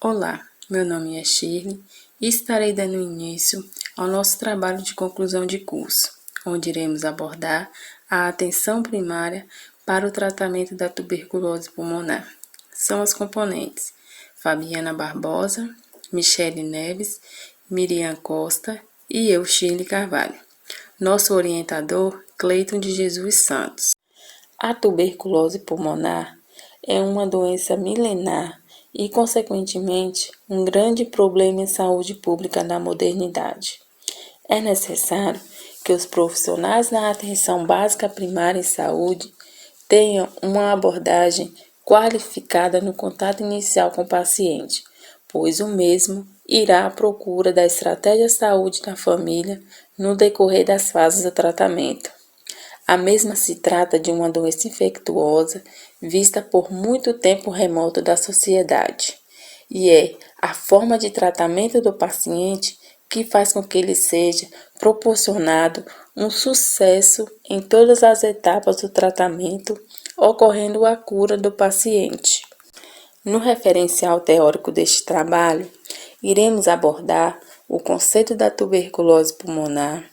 Olá, meu nome é Shirley e estarei dando início ao nosso trabalho de conclusão de curso, onde iremos abordar a atenção primária para o tratamento da tuberculose pulmonar. São as componentes Fabiana Barbosa, Michele Neves, Miriam Costa e eu, Shirley Carvalho. Nosso orientador, Cleiton de Jesus Santos. A tuberculose pulmonar é uma doença milenar e, consequentemente, um grande problema em saúde pública na modernidade. É necessário que os profissionais na atenção básica primária em saúde tenham uma abordagem qualificada no contato inicial com o paciente, pois o mesmo irá à procura da estratégia saúde da família no decorrer das fases do tratamento. A mesma se trata de uma doença infectuosa vista por muito tempo remoto da sociedade, e é a forma de tratamento do paciente que faz com que lhe seja proporcionado um sucesso em todas as etapas do tratamento, ocorrendo a cura do paciente. No referencial teórico deste trabalho, iremos abordar o conceito da tuberculose pulmonar,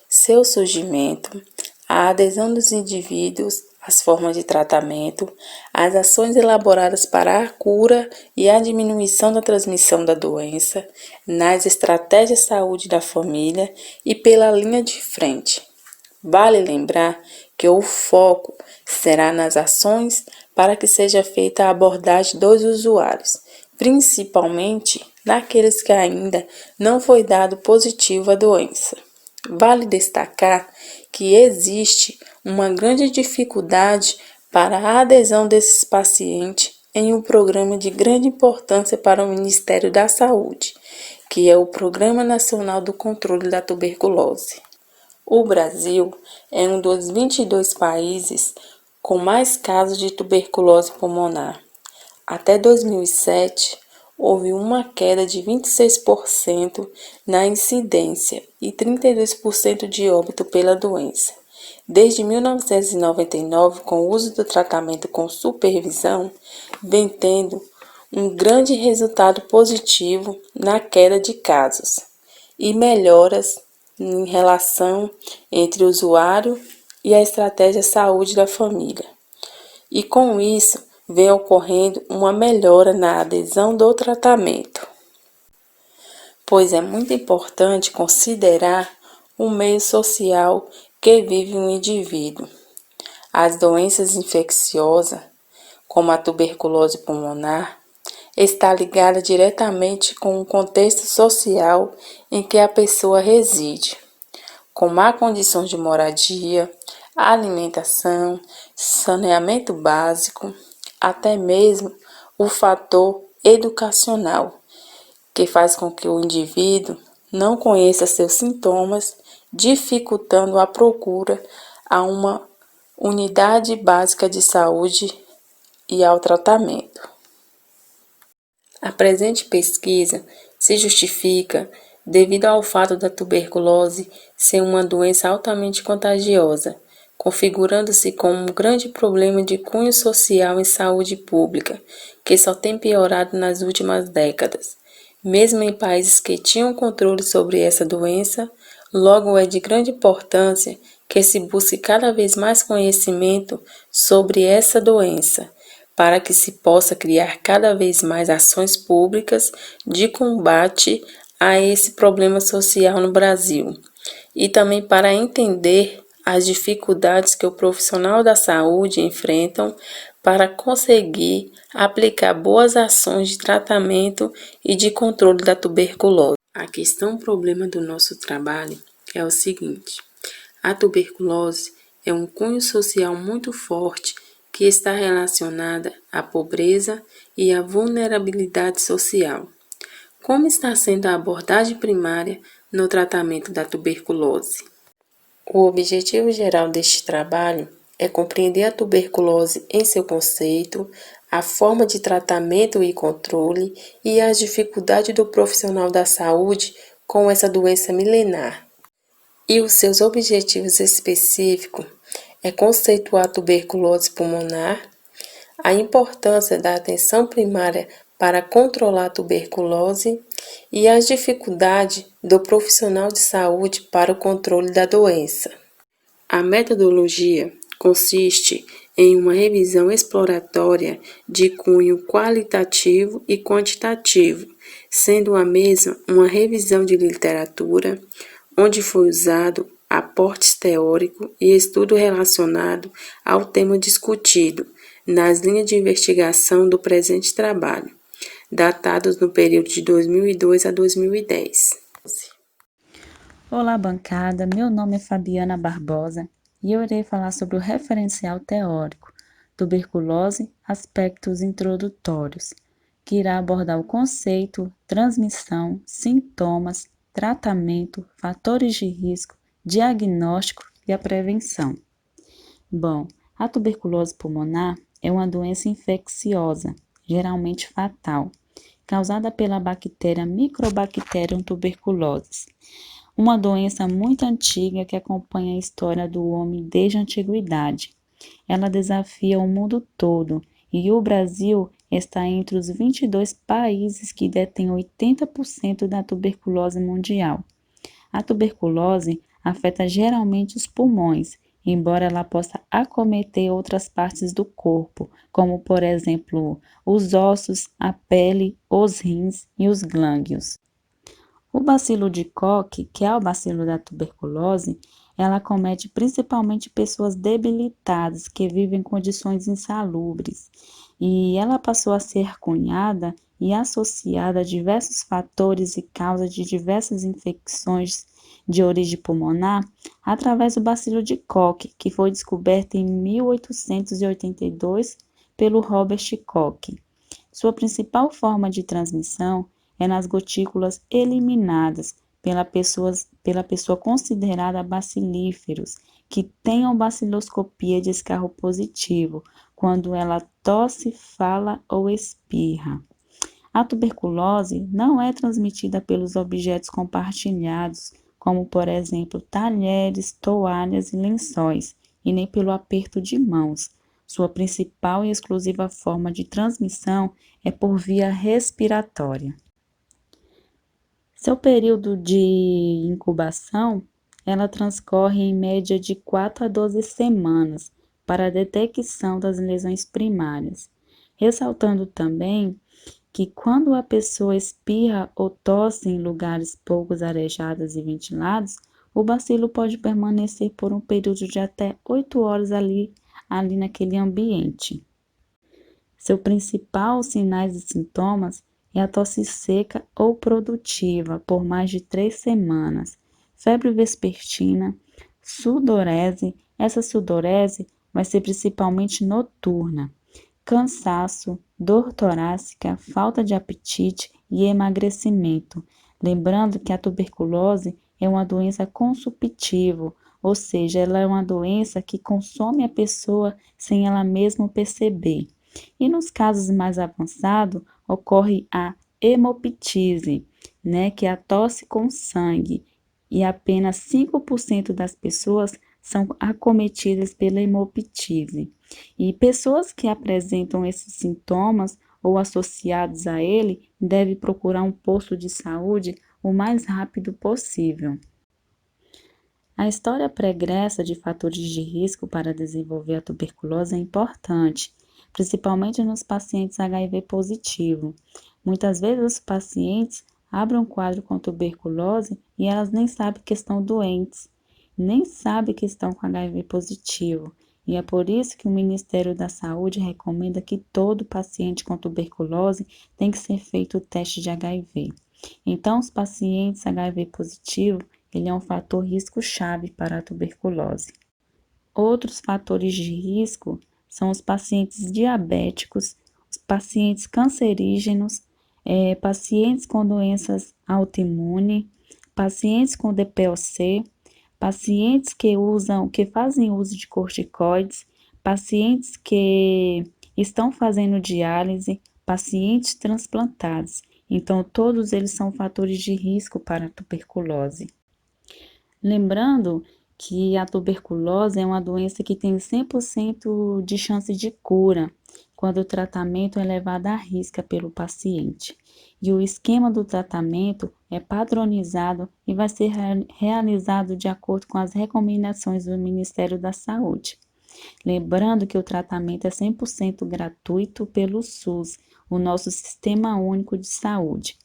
seu surgimento, a adesão dos indivíduos às formas de tratamento, as ações elaboradas para a cura e a diminuição da transmissão da doença, nas estratégias de saúde da família e pela linha de frente. Vale lembrar que o foco será nas ações para que seja feita a abordagem dos usuários, principalmente naqueles que ainda não foi dado positivo à doença. Vale destacar que existe uma grande dificuldade para a adesão desses pacientes em um programa de grande importância para o Ministério da Saúde, que é o Programa Nacional do Controle da Tuberculose. O Brasil é um dos 22 países com mais casos de tuberculose pulmonar. Até 2007, houve uma queda de 26% na incidência e 32% de óbito pela doença. Desde 1999, com o uso do tratamento com supervisão, vem tendo um grande resultado positivo na queda de casos e melhoras em relação entre o usuário e a estratégia de saúde da família. E com isso, vem ocorrendo uma melhora na adesão do tratamento, pois é muito importante considerar o meio social que vive um indivíduo. As doenças infecciosas, como a tuberculose pulmonar, está ligada diretamente com o contexto social em que a pessoa reside, com má condições de moradia, alimentação, saneamento básico, até mesmo o fator educacional, que faz com que o indivíduo não conheça seus sintomas, dificultando a procura a uma unidade básica de saúde e ao tratamento. A presente pesquisa se justifica devido ao fato da tuberculose ser uma doença altamente contagiosa, configurando-se como um grande problema de cunho social em saúde pública, que só tem piorado nas últimas décadas. Mesmo em países que tinham controle sobre essa doença, logo é de grande importância que se busque cada vez mais conhecimento sobre essa doença, para que se possa criar cada vez mais ações públicas de combate a esse problema social no Brasil, e também para entender as dificuldades que o profissional da saúde enfrentam para conseguir aplicar boas ações de tratamento e de controle da tuberculose. A questão problema do nosso trabalho é o seguinte: a tuberculose é um cunho social muito forte que está relacionada à pobreza e à vulnerabilidade social. Como está sendo a abordagem primária no tratamento da tuberculose? O objetivo geral deste trabalho é compreender a tuberculose em seu conceito, a forma de tratamento e controle e as dificuldades do profissional da saúde com essa doença milenar. E os seus objetivos específicos é conceituar a tuberculose pulmonar, a importância da atenção primária para controlar a tuberculose e as dificuldades do profissional de saúde para o controle da doença. A metodologia consiste em uma revisão exploratória de cunho qualitativo e quantitativo, sendo a mesma uma revisão de literatura, onde foi usado aportes teóricos e estudo relacionado ao tema discutido nas linhas de investigação do presente trabalho, datados no período de 2002 a 2010. Olá, bancada. Meu nome é Fabiana Barbosa e eu irei falar sobre o referencial teórico Tuberculose, aspectos introdutórios, que irá abordar o conceito, transmissão, sintomas, tratamento, fatores de risco, diagnóstico e a prevenção. Bom, a tuberculose pulmonar é uma doença infecciosa, geralmente fatal, causada pela bactéria Microbacterium tuberculosis, uma doença muito antiga que acompanha a história do homem desde a antiguidade. Ela desafia o mundo todo e o Brasil está entre os 22 países que detêm 80% da tuberculose mundial. A tuberculose afeta geralmente os pulmões, embora ela possa acometer outras partes do corpo, como por exemplo os ossos, a pele, os rins e os glândulos. O bacilo de Koch, que é o bacilo da tuberculose, ela acomete principalmente pessoas debilitadas que vivem em condições insalubres, e ela passou a ser cunhada e associada a diversos fatores e causas de diversas infecções de origem pulmonar através do bacilo de Koch, que foi descoberto em 1882 pelo Robert Koch. Sua principal forma de transmissão é nas gotículas eliminadas pela pessoa considerada bacilíferos, que tenham baciloscopia de escarro positivo, quando ela tosse, fala ou espirra. A tuberculose não é transmitida pelos objetos compartilhados, como por exemplo talheres, toalhas e lençóis, e nem pelo aperto de mãos. Sua principal e exclusiva forma de transmissão é por via respiratória. Seu período de incubação, ela transcorre em média de 4 a 12 semanas para a detecção das lesões primárias, ressaltando também que quando a pessoa espirra ou tosse em lugares pouco arejados e ventilados, o bacilo pode permanecer por um período de até 8 horas ali naquele ambiente. Seu principal sinais e sintomas é a tosse seca ou produtiva por mais de 3 semanas, febre vespertina, sudorese, essa sudorese vai ser principalmente noturna, cansaço, dor torácica, falta de apetite e emagrecimento. Lembrando que a tuberculose é uma doença consumptiva, ou seja, ela é uma doença que consome a pessoa sem ela mesma perceber. E nos casos mais avançados, ocorre a hemoptise, que é a tosse com sangue, e apenas 5% das pessoas são acometidas pela hemoptise. E pessoas que apresentam esses sintomas ou associados a ele devem procurar um posto de saúde o mais rápido possível. A história pregressa de fatores de risco para desenvolver a tuberculose é importante, principalmente nos pacientes HIV positivo. Muitas vezes os pacientes abrem um quadro com tuberculose e elas nem sabem que estão doentes, nem sabem que estão com HIV positivo. E é por isso que o Ministério da Saúde recomenda que todo paciente com tuberculose tem que ser feito o teste de HIV. Então, os pacientes HIV positivo, ele é um fator risco-chave para a tuberculose. Outros fatores de risco são os pacientes diabéticos, os pacientes cancerígenos, pacientes com doenças autoimunes, pacientes com DPOC, pacientes que fazem uso de corticoides, pacientes que estão fazendo diálise, pacientes transplantados. Então, todos eles são fatores de risco para a tuberculose. Lembrando que a tuberculose é uma doença que tem 100% de chance de cura quando o tratamento é levado à risca pelo paciente. E o esquema do tratamento é padronizado e vai ser realizado de acordo com as recomendações do Ministério da Saúde. Lembrando que o tratamento é 100% gratuito pelo SUS, o nosso Sistema Único de Saúde.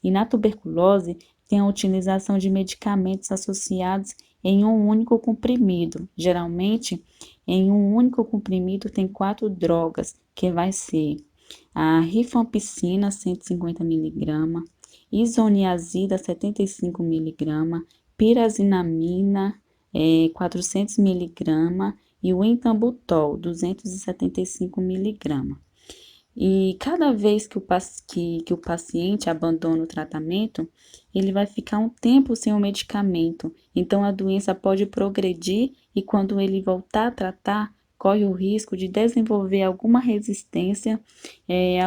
E na tuberculose, tem a utilização de medicamentos associados em um único comprimido. Geralmente, em um único comprimido tem 4 drogas, que vai ser a rifampicina, 150 mg, isoniazida, 75 mg, pirazinamina, 400 mg, e o etambutol, 275 mg. E cada vez que o paciente abandona o tratamento, ele vai ficar um tempo sem o medicamento. Então, a doença pode progredir e quando ele voltar a tratar, corre o risco de desenvolver alguma resistência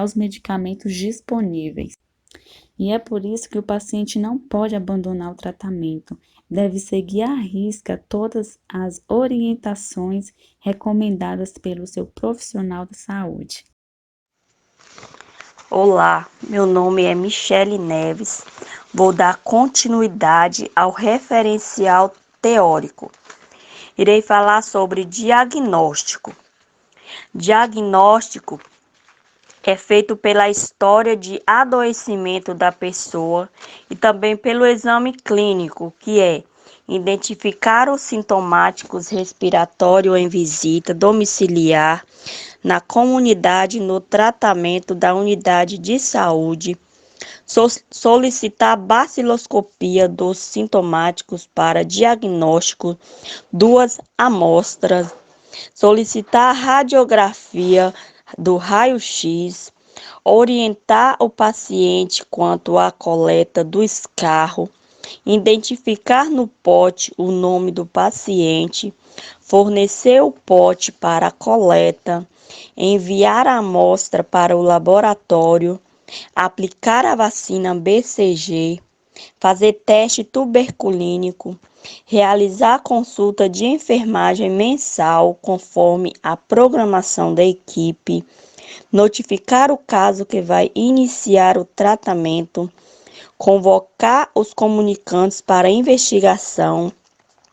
aos medicamentos disponíveis. E é por isso que o paciente não pode abandonar o tratamento. Deve seguir à risca todas as orientações recomendadas pelo seu profissional de saúde. Olá, meu nome é Michele Neves. Vou dar continuidade ao referencial teórico. Irei falar sobre diagnóstico. Diagnóstico é feito pela história de adoecimento da pessoa e também pelo exame clínico, que é identificar os sintomáticos respiratório em visita domiciliar, na comunidade no tratamento da unidade de saúde, solicitar baciloscopia dos sintomáticos para diagnóstico, 2 amostras, solicitar radiografia do raio-x, orientar o paciente quanto à coleta do escarro, identificar no pote o nome do paciente, fornecer o pote para a coleta, enviar a amostra para o laboratório, aplicar a vacina BCG, fazer teste tuberculínico, realizar consulta de enfermagem mensal conforme a programação da equipe, notificar o caso que vai iniciar o tratamento, convocar os comunicantes para investigação,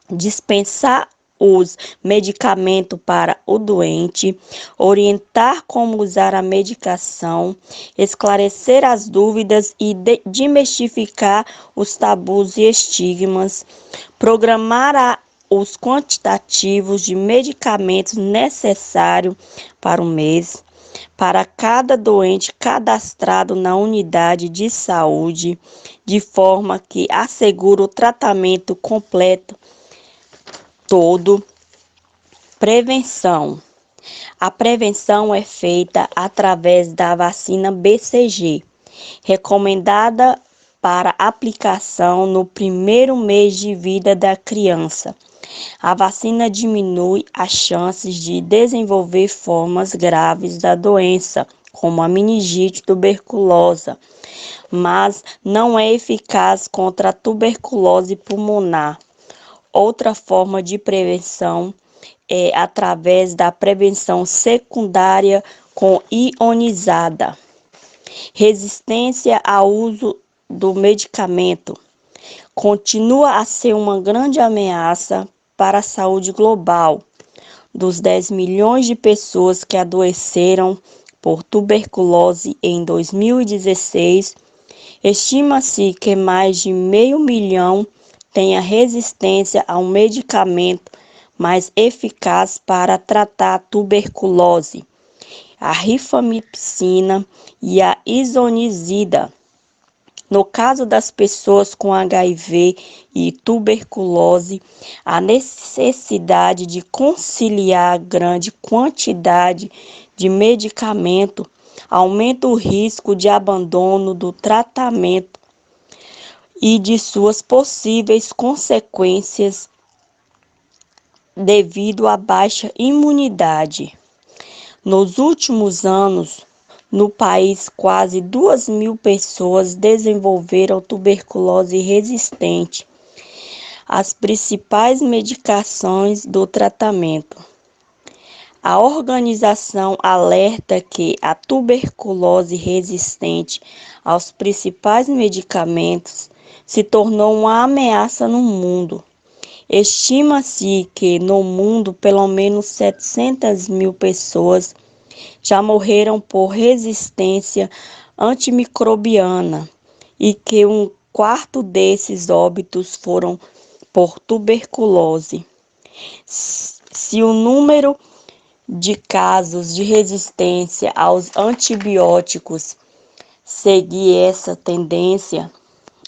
dispensar os medicamentos para o doente, orientar como usar a medicação, esclarecer as dúvidas e desmistificar os tabus e estigmas, programar os quantitativos de medicamentos necessários para o mês, para cada doente cadastrado na unidade de saúde, de forma que assegure o tratamento completo todo. Prevenção. A prevenção é feita através da vacina BCG, recomendada para aplicação no primeiro mês de vida da criança. A vacina diminui as chances de desenvolver formas graves da doença, como a meningite tuberculosa, mas não é eficaz contra a tuberculose pulmonar. Outra forma de prevenção é através da prevenção secundária com ionizada. Resistência ao uso do medicamento continua a ser uma grande ameaça para a saúde global. Dos 10 milhões de pessoas que adoeceram por tuberculose em 2016, estima-se que mais de 500.000 tenha resistência a um medicamento mais eficaz para tratar a tuberculose, a rifampicina e a isoniazida. No caso das pessoas com HIV e tuberculose, a necessidade de conciliar grande quantidade de medicamento aumenta o risco de abandono do tratamento e de suas possíveis consequências devido à baixa imunidade. Nos últimos anos, no país, quase 2.000 pessoas desenvolveram tuberculose resistente. As principais medicações do tratamento: A organização alerta que a tuberculose resistente aos principais medicamentos se tornou uma ameaça no mundo. Estima-se que no mundo pelo menos 700 mil pessoas já morreram por resistência antimicrobiana e que um quarto desses óbitos foram por tuberculose. Se o número de casos de resistência aos antibióticos seguir essa tendência,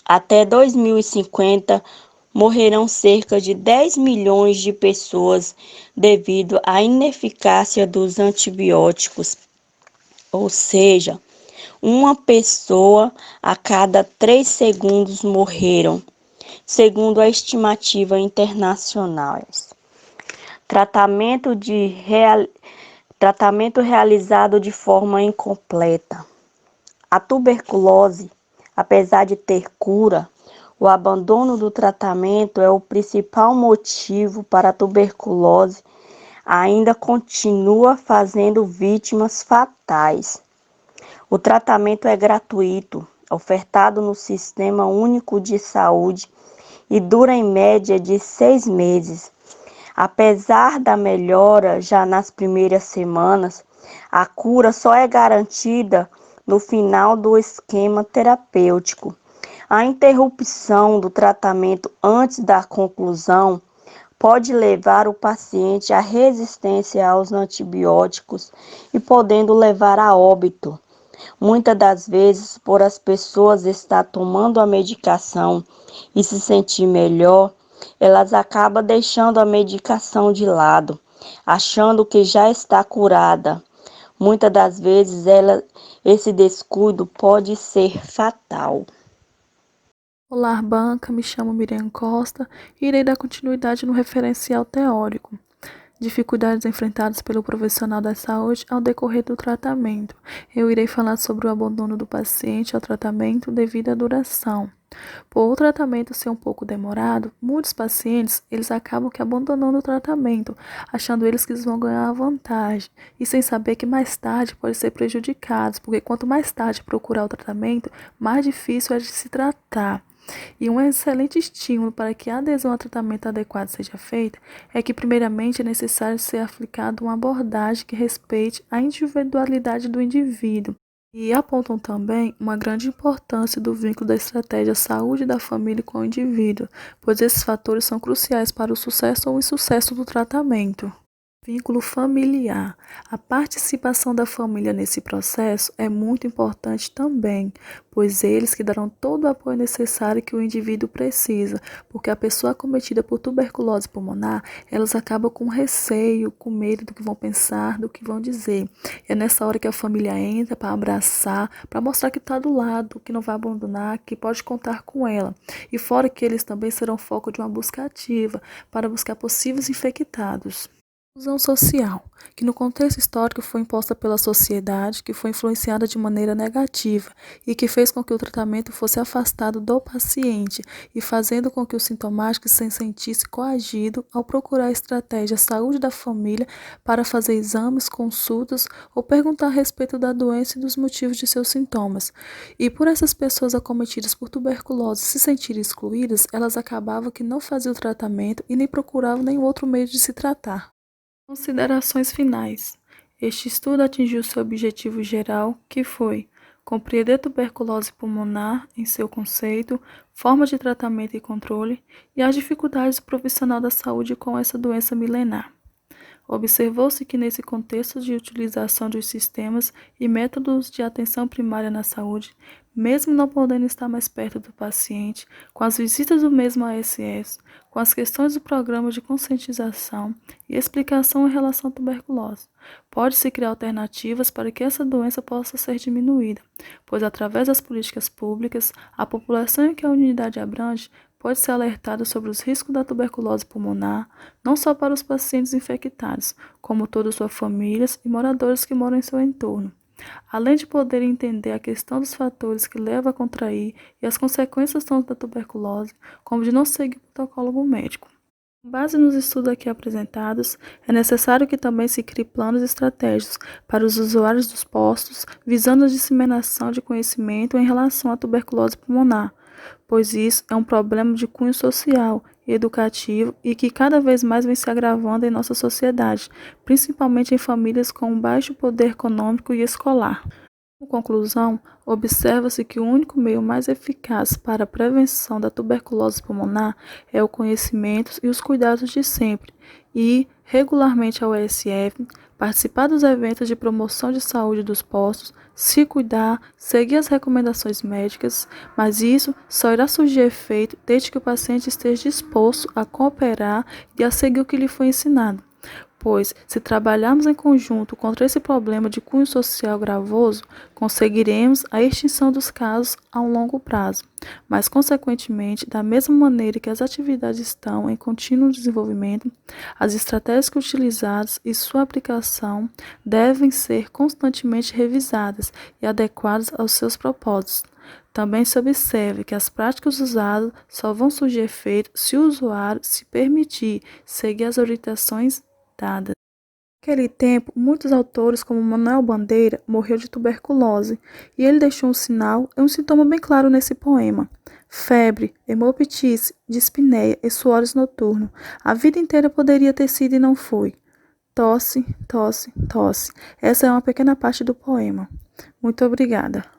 até 2050 morrerão cerca de 10 milhões de pessoas devido à ineficácia dos antibióticos, ou seja, uma pessoa a cada 3 segundos morreram, segundo a estimativa internacional. Tratamento realizado de forma incompleta. A tuberculose, apesar de ter cura, o abandono do tratamento é o principal motivo para a tuberculose ainda continua fazendo vítimas fatais. O tratamento é gratuito, ofertado no Sistema Único de Saúde e dura em média de 6 meses. Apesar da melhora já nas primeiras semanas, a cura só é garantida no final do esquema terapêutico. A interrupção do tratamento antes da conclusão pode levar o paciente à resistência aos antibióticos e podendo levar a óbito. Muitas das vezes, por as pessoas estar tomando a medicação e se sentir melhor, elas acabam deixando a medicação de lado, achando que já está curada. Muitas das vezes, esse descuido pode ser fatal. Olá, banca, me chamo Miriam Costa e irei dar continuidade no referencial teórico. Dificuldades enfrentadas pelo profissional da saúde ao decorrer do tratamento. Eu irei falar sobre o abandono do paciente ao tratamento devido à duração. Por o tratamento ser um pouco demorado, muitos pacientes eles acabam que abandonando o tratamento, achando eles que eles vão ganhar a vantagem e sem saber que mais tarde podem ser prejudicados, porque quanto mais tarde procurar o tratamento, mais difícil é de se tratar. E um excelente estímulo para que a adesão ao tratamento adequado seja feita é que, primeiramente, é necessário ser aplicada uma abordagem que respeite a individualidade do indivíduo. E apontam também uma grande importância do vínculo da estratégia saúde da família com o indivíduo, pois esses fatores são cruciais para o sucesso ou insucesso do tratamento. Vínculo familiar. A participação da família nesse processo é muito importante também, pois eles que darão todo o apoio necessário que o indivíduo precisa, porque a pessoa acometida por tuberculose pulmonar, elas acabam com receio, com medo do que vão pensar, do que vão dizer. E é nessa hora que a família entra para abraçar, para mostrar que está do lado, que não vai abandonar, que pode contar com ela. E fora que eles também serão foco de uma busca ativa, para buscar possíveis infectados. Inclusão social, que no contexto histórico foi imposta pela sociedade, que foi influenciada de maneira negativa e que fez com que o tratamento fosse afastado do paciente e fazendo com que o sintomático se sentisse coagido ao procurar a estratégia saúde da família para fazer exames, consultas ou perguntar a respeito da doença e dos motivos de seus sintomas. E por essas pessoas acometidas por tuberculose se sentirem excluídas, elas acabavam que não faziam o tratamento e nem procuravam nenhum outro meio de se tratar. Considerações finais. Este estudo atingiu seu objetivo geral, que foi compreender a tuberculose pulmonar em seu conceito, forma de tratamento e controle e as dificuldades do profissional da saúde com essa doença milenar. Observou-se que nesse contexto de utilização dos sistemas e métodos de atenção primária na saúde, mesmo não podendo estar mais perto do paciente, com as visitas do mesmo ASS, com as questões do programa de conscientização e explicação em relação à tuberculose, pode-se criar alternativas para que essa doença possa ser diminuída, pois através das políticas públicas, a população em que a unidade abrange pode ser alertada sobre os riscos da tuberculose pulmonar, não só para os pacientes infectados, como todas suas famílias e moradores que moram em seu entorno. Além de poder entender a questão dos fatores que levam a contrair e as consequências tanto da tuberculose, como de não seguir o protocolo médico. Com base nos estudos aqui apresentados, é necessário que também se crie planos estratégicos para os usuários dos postos, visando a disseminação de conhecimento em relação à tuberculose pulmonar, pois isso é um problema de cunho social e educativo e que cada vez mais vem se agravando em nossa sociedade, principalmente em famílias com baixo poder econômico e escolar. Como conclusão, observa-se que o único meio mais eficaz para a prevenção da tuberculose pulmonar é o conhecimento e os cuidados de sempre, e ir regularmente ao ESF, participar dos eventos de promoção de saúde dos postos, se cuidar, seguir as recomendações médicas, mas isso só irá surgir efeito desde que o paciente esteja disposto a cooperar e a seguir o que lhe foi ensinado. Pois, se trabalharmos em conjunto contra esse problema de cunho social gravoso, conseguiremos a extinção dos casos a um longo prazo. Mas, consequentemente, da mesma maneira que as atividades estão em contínuo desenvolvimento, as estratégias utilizadas e sua aplicação devem ser constantemente revisadas e adequadas aos seus propósitos. Também se observe que as práticas usadas só vão surgir efeito se o usuário se permitir seguir as orientações dadas. Naquele tempo, muitos autores, como Manuel Bandeira, morreu de tuberculose, e ele deixou um sinal e um sintoma bem claro nesse poema: febre, hemoptise, dispneia e suores noturnos. A vida inteira poderia ter sido e não foi. Tosse, tosse, tosse. Essa é uma pequena parte do poema. Muito obrigada.